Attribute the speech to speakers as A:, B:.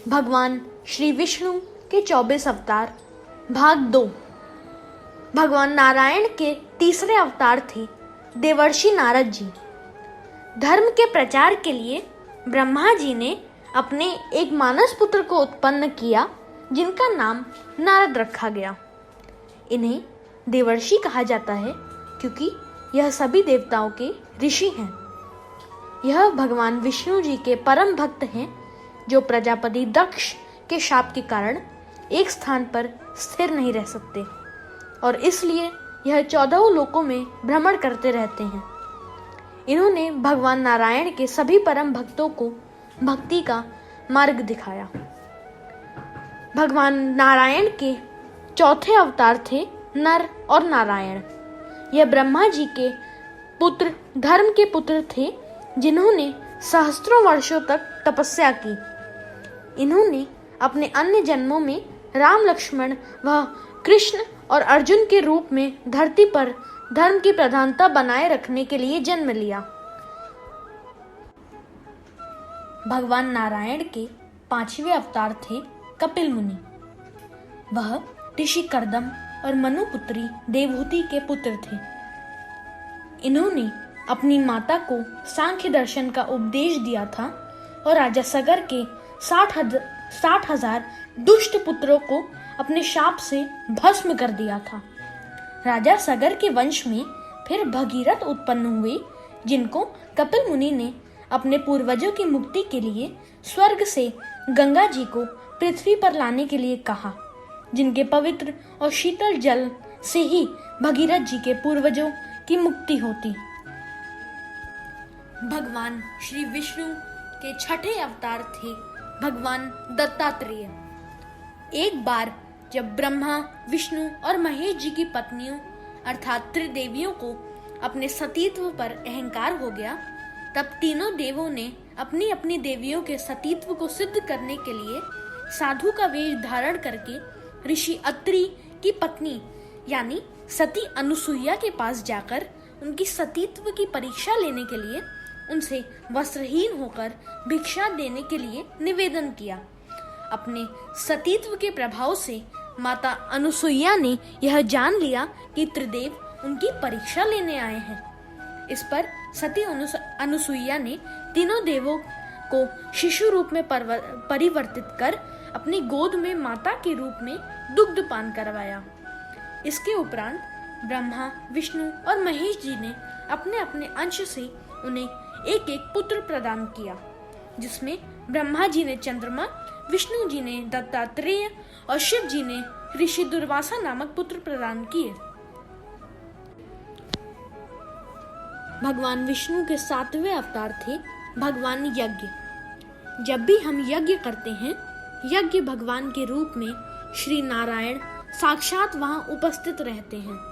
A: भगवान श्री विष्णु के 24 अवतार भाग 2। भगवान नारायण के तीसरे अवतार थे देवर्षि नारद जी। धर्म के प्रचार के लिए ब्रह्मा जी ने अपने एक मानस पुत्र को उत्पन्न किया जिनका नाम नारद रखा गया। इन्हें देवर्षि कहा जाता है क्योंकि यह सभी देवताओं के ऋषि हैं। यह भगवान विष्णु जी के परम भक्त हैं जो प्रजापति दक्ष के शाप के कारण एक स्थान पर स्थिर नहीं रह सकते और इसलिए यह 14 लोकों में भ्रमण करते रहते हैं। इन्होंने भगवान नारायण के सभी परम भक्तों को भक्ति का मार्ग दिखाया। भगवान नारायण के चौथे अवतार थे नर और नारायण। यह ब्रह्मा जी के पुत्र धर्म के पुत्र थे जिन्होंने सहस्त्रों वर्षों तक तपस्या की। इन्होंने अपने अन्य जन्मों में राम, लक्ष्मण व कृष्ण और अर्जुन के रूप में धरती पर धर्म की प्रधानता बनाए रखने के लिए जन्म लिया। भगवान नारायण के 5वें अवतार थे कपिल मुनि। वह ऋषि कर्दम और मनुपुत्री देवहूति के पुत्र थे। इन्होंने अपनी माता को सांख्य दर्शन का उपदेश दिया था और राजा सगर के 60,000 दुष्ट पुत्रों को अपने शाप से भस्म कर दिया था। राजा सगर के वंश में फिर भगीरथ उत्पन्न हुए जिनको कपिल मुनि ने अपने पूर्वजों की मुक्ति के लिए स्वर्ग से गंगा जी को पृथ्वी पर लाने के लिए कहा, जिनके पवित्र और शीतल जल से ही भगीरथ जी के पूर्वजों की मुक्ति होती। भगवान श्री विष्णु के 6ठे अवतार थे भगवान दत्तात्रेय। एक बार जब ब्रह्मा, विष्णु और महेश जी की पत्नियों अर्थात त्रिदेवियों को अपने सतीत्व पर अहंकार हो गया, तब तीनों देवों ने अपनी अपनी देवियों के सतीत्व को सिद्ध करने के लिए साधु का वेश धारण करके ऋषि अत्रि की पत्नी यानी सती अनुसुईया के पास जाकर उनकी सतीत्व की परीक्षा लेने के लिए उनसे वस्त्रहीन होकर भिक्षा देने के लिए निवेदन किया। अपने सतीत्व के प्रभाव से माता अनुसुईया ने यह जान लिया कि त्रिदेव उनकी परीक्षा लेने आए हैं। इस पर सती अनुसुईया ने तीनों देवों को शिशु रूप में परिवर्तित कर अपनी गोद में माता के रूप में दुग्ध पान करवाया। इसके उपरांत ब्रह्मा, विष्णु और महेश जी ने अपने अपने अंश से उन्हें एक एक पुत्र प्रदान किया, जिसमें ब्रह्मा जी ने चंद्रमा, विष्णु जी ने दत्तात्रेय और शिव जी ने ऋषि दुर्वासा नामक पुत्र प्रदान किए। भगवान विष्णु के 7वें अवतार थे भगवान यज्ञ। जब भी हम यज्ञ करते हैं, यज्ञ भगवान के रूप में श्री नारायण साक्षात वहां उपस्थित रहते हैं।